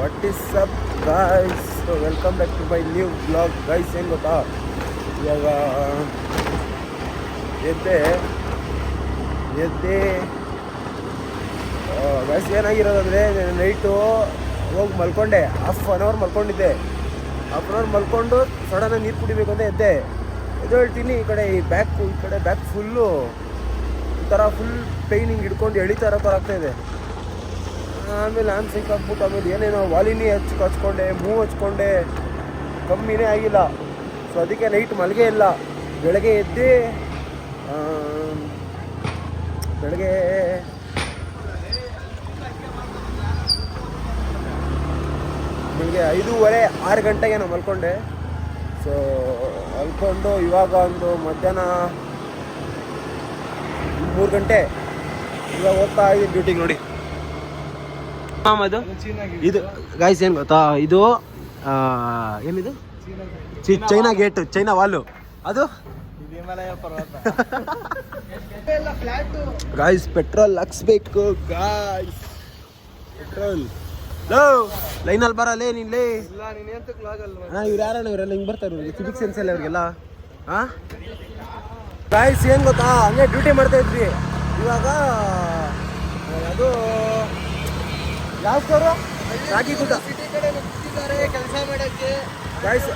What is up guys, welcome back to my new blog guys. ಏನು ಗೊತ್ತಾ, ಇವಾಗ ಎದ್ದೆ ಗೈಸ್. ಏನಾಗಿರೋದಂದರೆ ನೈಟು ಹೋಗಿ ಮಲ್ಕೊಂಡೆ, ಹಾಫ್ ಆನ್ ಅವರ್ ಮಲ್ಕೊಂಡಿದ್ದೆ. ಹಾಫ್ ಆನ್ ಅವರ್ ಮಲ್ಕೊಂಡು ಸಡನ್ನಾಗಿ ನೀರು ಕುಡಿಬೇಕು ಅಂತ ಎದ್ದು ಹೇಳ್ತೀನಿ. ಈ ಕಡೆ ಬ್ಯಾಕ್ ಫುಲ್ಲು ಈ ಥರ ಫುಲ್ ಪೈನ್ ಹಿಂಗೆ ಹಿಡ್ಕೊಂಡು ಎಳಿತಾ ಇರೋ ಥರ ಆಗ್ತಾಯಿದೆ. ಆಮೇಲೆ ನಾನು ಸಿಕ್ಕಾಕ್ಬಿಟ್ಟು ಆಮೇಲೆ ಏನೇನೋ ವಾಲಿನಿ ಹಚ್ಕೊಂಡೆ, ಮೂವ್ ಹಚ್ಕೊಂಡೆ, ಕಮ್ಮಿನೇ ಆಗಿಲ್ಲ. ಸೊ ಅದಕ್ಕೆ ನೈಟ್ ಮಲಗೇ ಇಲ್ಲ. ಬೆಳಗ್ಗೆ 5:30 6 ಗಂಟೆಗೆ ನಾನು ಮಲ್ಕೊಂಡೆ. ಸೊ ಮಲ್ಕೊಂಡು ಇವಾಗ ಒಂದು ಮಧ್ಯಾಹ್ನ 3 ಗಂಟೆ ಇವಾಗ ಹೋಗ್ತಾ ಇದ್ದೀನಿ ಡ್ಯೂಟಿಗೆ. ನೋಡಿ ಅದು ಇದು ಗಾಯ್ಸ್, ಏನು ಗೊತ್ತಾ, ಇದು ಏನಿದು ಚೈನಾ ಗೇಟ್, ಚೈನಾ ವಾಲು. ಅದು ಗಾಯ್ಸ್ ಪೆಟ್ರೋಲ್ ಹಾಕ್ಸ್ಬೇಕು ಗಾಯ್ಸ್. ಪೆಟ್ರೋಲ್ ಲೈನಲ್ಲಿ ಬರಲ್ಲೇ ನಿನ್ಲೇ. ಇವ್ರು ಯಾರಣ್ಣ, ಇವರೆಲ್ಲ ಹಿಂಗೆ ಬರ್ತಾರೆ, ಇವ್ರಿಗೆ ಸಿವಿಕ್ ಸೆನ್ಸ್ ಎಲ್ಲ ಇವ್ರಿಗೆಲ್ಲ. ಹಾಂ ಗಾಯ್ಸ್, ಏನು ಗೊತ್ತಾ, ಹಂಗೆ ಡ್ಯೂಟಿ ಮಾಡ್ತಾ ಇದ್ವಿ. ಇವಾಗ ಅದು ಯಾವ ಸ್ಟೋರು, ರಾಗಿಗುಡ್ಡ ಕೆಲಸ ಮಾಡೋಕ್ಕೆ ಗಾಯ್ಸ್.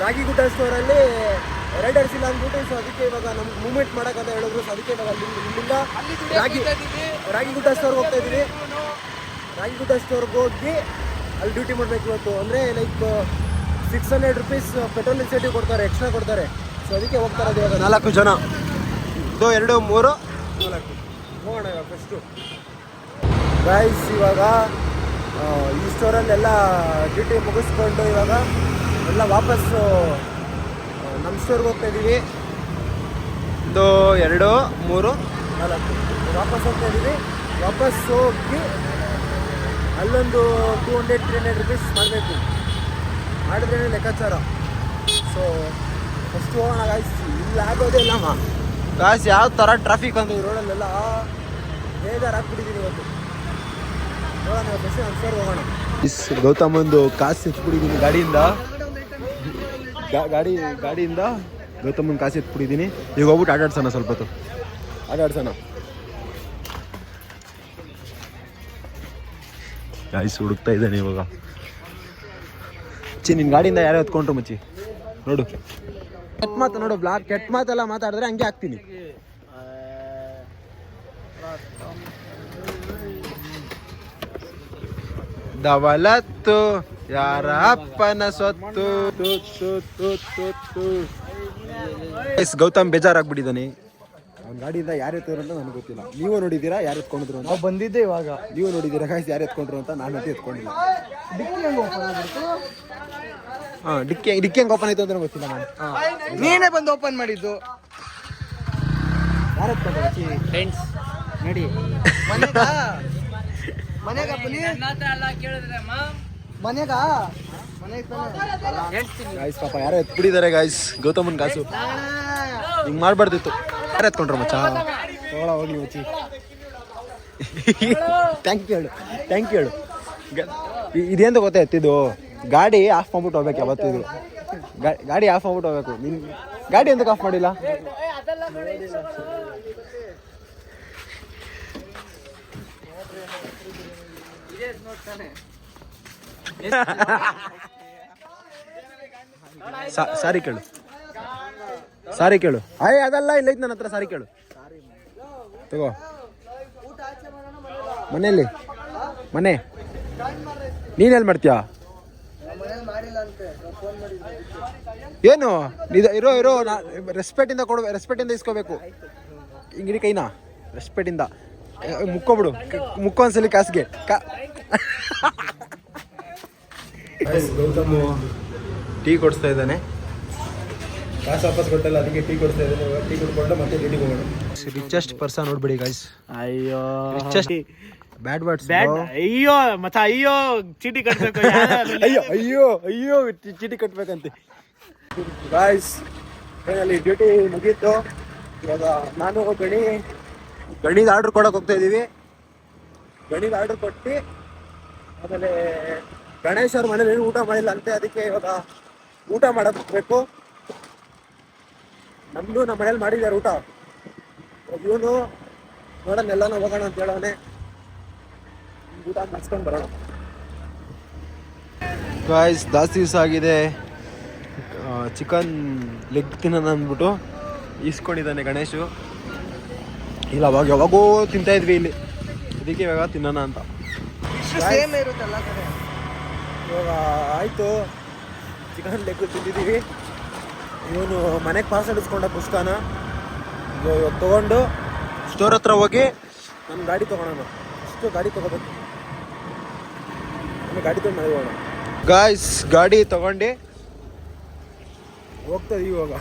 ರಾಗಿಗುಡ್ಡ ಸ್ಟೋರಲ್ಲಿ ರೈಡರ್ಸ್ ಇಲ್ಲ ಅಂದ್ಬಿಟ್ಟು, ಸೊ ಅದಕ್ಕೆ ಇವಾಗ ನಮ್ಗೆ ಮೂವ್ಮೆಂಟ್ ಮಾಡೋಕ್ಕಂತ ಹೇಳಿದ್ರು. ಸೊ ಅದಕ್ಕೆ ಇವಾಗ ಇಲ್ಲಿಂದ ರಾಗಿಗುಡ್ಡ ಸ್ಟೋರ್ಗೆ ಹೋಗ್ತಾ ಇದ್ದೀವಿ. ರಾಗಿಗುಡ್ಡ ಸ್ಟೋರ್ಗೆ ಹೋಗಿ ಅಲ್ಲಿ ಡ್ಯೂಟಿ ಮಾಡಬೇಕು ಇವತ್ತು. ಅಂದರೆ ಲೈಕ್ 600 rupees ಪೆಟ್ರೋಲ್ ಇನ್ಸೆಂಟಿವ್ ಕೊಡ್ತಾರೆ, ಎಕ್ಸ್ಟ್ರಾ ಕೊಡ್ತಾರೆ. ಸೊ ಅದಕ್ಕೆ ಹೋಗ್ತಾ ಇರೋದು ಇವಾಗ 4 ಜನ. ಇದು 2 3 4 ಹೋಗೋಣ ಇವಾಗ ಫಸ್ಟು ಗಾಯ್ಸ್. ಇವಾಗ ಈ ಸ್ಟೋರಲ್ಲೆಲ್ಲ ಡ್ಯೂಟಿ ಮುಗಿಸ್ಕೊಂಡು ಇವಾಗ ಎಲ್ಲ ವಾಪಸ್ಸು ನಮ್ಮ ಸ್ಟೋರ್ಗೆ ಹೋಗ್ತಾ ಇದ್ದೀವಿ. 1 2 3 4 ವಾಪಸ್ ಹೋಗ್ತಾ ಇದ್ದೀವಿ. ವಾಪಸ್ ಹೋಗಿ ಅಲ್ಲೊಂದು 200-300 rupees ಮಾಡಬೇಕು, ಮಾಡಿದ್ರೇ ಲೆಕ್ಕಾಚಾರ. ಸೊ ಫಸ್ಟ್ ಹೋಗೋಣ ಗಾಯ್ಸ್. ಇಲ್ಲಿ ಆಗೋದೇ ಇಲ್ಲಮ್ಮ ಗಾಯ್ಸ್, ಯಾವ ಥರ ಟ್ರಾಫಿಕ್ ಅಂತ ಈ ರೋಡಲ್ಲೆಲ್ಲ ಬೇಜಾರಾಗ್ಬಿಟ್ಟಿದ್ದೀನಿ ಇವತ್ತು. ಹೋಗೋಣ ಫಸ್ಟ್ ನಮ್ಮ ಸ್ಟೋರ್ಗೆ ಹೋಗೋಣ. ಗೌತಮಂದು ಕಾಸು ಎತ್ಬಿಟ್ಟಿದ್ದೀನಿ ಗಾಡಿಯಿಂದ ಗೌತಮನ್ ಕಾಸು ಎತ್ಬಿಟ್ಟಿದ್ದೀನಿ. ಈಗ ಹೋಗ್ಬಿಟ್ಟು ಆಟಾಡ್ಸೋಣ, ಸ್ವಲ್ಪ ಹೊತ್ತು ಆಟಾಡ್ಸೋಣ ಗಾಯ್ಸ್. ಹುಡುಕ್ತಾ ಇದ್ದಾನೆ ಇವಾಗ. ನಿನ್ನ ಗಾಡಿಯಿಂದ ಯಾರೋ ಎತ್ಕೊಂಡ್ರು ಮಚ್ಚಿ, ನೋಡು. ಕೆಟ್ಟ ಮಾತು ನೋಡು, ಬ್ಲಾಗ್ ಕೆಟ್ಟ ಮಾತೆಲ್ಲ ಮಾತಾಡಿದ್ರೆ ಹಂಗೆ ಹಾಕ್ತೀನಿ. ದವಲತ್ತು ಯಾರ ಅಪ್ಪನ ಸೊತ್ತು. ಗೌತಮ್ ಬೇಜಾರಾಗ್ಬಿಟ್ಟಿದ್ದಾನೆ. ಅವ್ನ ಗಾಡಿಯಿಂದ ಯಾರು ಎತ್ತಿದ್ರು ಅಂತ ನನಗೆ ಗೊತ್ತಿಲ್ಲ. ನೀವು ನೋಡಿದ್ದೀರಾ ಯಾರು ಎತ್ಕೊಂಡಿದ್ರು ಅಂತ? ಬಂದಿದ್ದೆ ಇವಾಗ. ನೀವು ನೋಡಿದ್ದೀರಾ ಗಾಯ್ಸ್ ಯಾರು ಎತ್ಕೊಂಡ್ರು ಅಂತ? ನಾನಂತೂ ಎತ್ಕೊಂಡಿಲ್ಲ. ಡಿಕ್ಕಿ ಹೆಂಗೆ ಓಪನ್ ಆಯ್ತು ಅಂತ ಗೊತ್ತಿಲ್ಲ. ನಾನು ನೀನೇ ಬಂದು ಓಪನ್ ಮಾಡಿದ್ದು. ಯಾರು ಎತ್ಕೊಂಡ್ರು ಫ್ರೆಂಡ್ಸ್ ನೋಡಿ ಗಾಯ್ಸ್. ಪಾಪ ಯಾರೋ ಎತ್ಬಿಟ್ಟಿದ್ದಾರೆ ಗಾಯ್ಸ್ ಗೌತಮನ್ ಕಾಸು. ಹಿಂಗೆ ಮಾಡಬಾರ್ದಿತ್ತು. ಯಾರು ಎತ್ಕೊಂಡ್ರು ಮಚ್ಚ? ತಗೊಳ ಹೋಗ್ಲಿ ಮಚ್ಚಿ. ಥ್ಯಾಂಕ್ ಯು ಹೇಳು. ಇದೇಂತ ಗೊತ್ತಾ ಎತ್ತಿದ್ದು? ಗಾಡಿ ಆಫ್ ಮಾಡ್ಬಿಟ್ಟು ಹೋಗ್ಬೇಕು ಯಾವತ್ತಿದ್ರು. ಗಾಡಿ ಆಫ್ ಮಾಡ್ಬಿಟ್ಟು ಹೋಗ್ಬೇಕು. ನಿನ್ನ ಗಾಡಿ ಎಂತಕ್ಕೆ ಆಫ್ ಮಾಡಿಲ್ಲ? ಸಾರಿ ಕೇಳು. ಅದಲ್ಲ, ಇಲ್ಲ ನನ್ನ ಹತ್ರ. ಸಾರಿ ಕೇಳು. ತಗೋ. ಮನೆ ನೀನೆಲ್ಲಿ ಮಾಡ್ತೀಯಾ? ಏನು ಇರೋ ರೆಸ್ಪೆಕ್ಟಿಂದ ಕೊಡ್ಬೇಕು, ರೆಸ್ಪೆಕ್ಟಿಂದ ಇಸ್ಕೋಬೇಕು. ಹಿಂಗಿಡಿ ಕೈನಾ, ರೆಸ್ಪೆಕ್ಟಿಂದ ಮುಕ್ಕೋಬಿಡು. ಒಂದ್ಸಲಿ ಕಾಸಿಗೆ. ಗೌತಮ್ ಟೀ ಕೊಡಿಸ್ತಾ ಇದ್ದಾನೆ. ಕಾಸು ವಾಪಸ್ ಕೊಟ್ಟಲ್ಲ, ಅದಕ್ಕೆ ಟೀ ಕೊಡಿಸ್ತಾ ಇದ್ದಾನೆ. ಟೀ ಕುಡ್ಕೊಂಡು ಮತ್ತೆ ಡ್ಯೂಟಿಗೆ ಹೋಗೋಣ. ರಿಚೆಸ್ಟ್ ಪರ್ಸನ್ ನೋಡ್ಬಿಡಿ ಗಾಯ್ಸ್. ಅಯ್ಯೋ ರಿಚೆಸ್ಟ್ ಬ್ಯಾಡ್ ವರ್ಡ್ಸ್. ಅಯ್ಯೋ ಮತ್ತ ಅಯ್ಯೋ ಚೀಟಿ ಕಟ್ಬೇಕು. ಅಯ್ಯೋ ಚೀಟಿ ಕಟ್ಬೇಕಂತೆ ಗಾಯ್ಸ್. ಅಲ್ಲಿ ಡ್ಯೂಟಿ ಮುಗೀತು. ಇವಾಗ ನಾನು ಗಣಿದ ಆರ್ಡ್ರ್ ಕೊಡೋಕೆ ಹೋಗ್ತಾ ಇದ್ದೀವಿ. ಗಣಿದ ಆರ್ಡ್ರ್ ಕೊಟ್ಟು ಆಮೇಲೆ ಗಣೇಶ್ ಅವ್ರ ಮನೇಲಿ ಏನು ಊಟ ಮಾಡಿಲ್ಲ ಅಂತೆ, ಅದಕ್ಕೆ ಇವಾಗ ಊಟ ಮಾಡಬೇಕು. ನಮ್ದು ನಮ್ಮ ಮನೇಲಿ ಮಾಡಿದ್ದಾರೆ ಊಟ. ಇವನು ನೋಡೋಣ ಎಲ್ಲಾನು ಹೋಗೋಣ ಅಂತ ಹೇಳೋನೆ, ಊಟ ಮುಗಿಸ್ಕೊಂಡು ಬರೋಣ. ಗಾಯ್ಸ್ ಜಾಸ್ತಿ ದಿವಸ ಆಗಿದೆ ಚಿಕನ್ ಲೆಗ್ ತಿನ್ನೋಣ ಅಂದ್ಬಿಟ್ಟು ಈಸ್ಕೊಂಡಿದ್ದಾನೆ ಗಣೇಶು. ಇಲ್ಲ ಅವಾಗ ಯಾವಾಗೋ ತಿಂತಾ ಇದ್ವಿ ಇಲ್ಲಿ, ಅದಕ್ಕೆ ಇವಾಗ ತಿನ್ನೋಣ ಅಂತ. ಇವಾಗ ಆಯಿತು, ಚಿಕನ್ ಲೆಗ್ ತಿಂದಿದ್ದೀವಿ. ಇವನು ಮನೆಗೆ ಪಾರ್ಸಲ್ ಇಸ್ಕೊಂಡ ಪುಸ್ತಕನ ಇವಾಗ ತೊಗೊಂಡು ಸ್ಟೋರ್ ಹತ್ರ ಹೋಗಿ ನಮ್ಮ ಗಾಡಿ ತೊಗೊಳೋಣ. ಅಷ್ಟು ಗಾಡಿ ತೊಗೋಬೇಕು, ನಮ್ಮ ಗಾಡಿ ತೊಗೊಂಡು ಮನೆಗೆ ಹೋಗೋಣ. ಗಾಯ್ಸ್ ಗಾಡಿ ತೊಗೊಂಡು ಹೋಗ್ತಾ ಇದೀವಿ ಇವಾಗ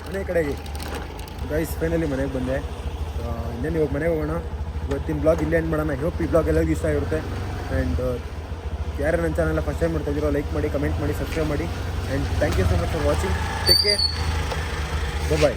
ಮನೆ ಕಡೆಗೆ. ಗೈಸ್ ಫೈನಲಿ ಮನೆಗೆ ಬಂದೆ. ಇನ್ನೇನು ಇವಾಗ ಮನೆಗೆ ಹೋಗೋಣ. ಇವತ್ತಿನ ಬ್ಲಾಗ್ ಇಲ್ಲೇ ಎಂಡ್ ಮಾಡೋಣ. ಹೋಪ್ ಈ ಬ್ಲಾಗ್ ಎಲ್ಲರಿಗೂ ಇಷ್ಟ ಆಗಿರುತ್ತೆ. ಆ್ಯಂಡ್ ಯಾರು ನನ್ನ ಚಾನಲ್ನ ಫಸ್ಟ್ ಟೈಮ್ ಮಾಡ್ತಾ ಇದ್ದೀರೋ ಲೈಕ್ ಮಾಡಿ, ಕಮೆಂಟ್ ಮಾಡಿ, ಸಬ್ಸ್ಕ್ರೈಬ್ ಮಾಡಿ. And thank you so much for watching. Take care, bye.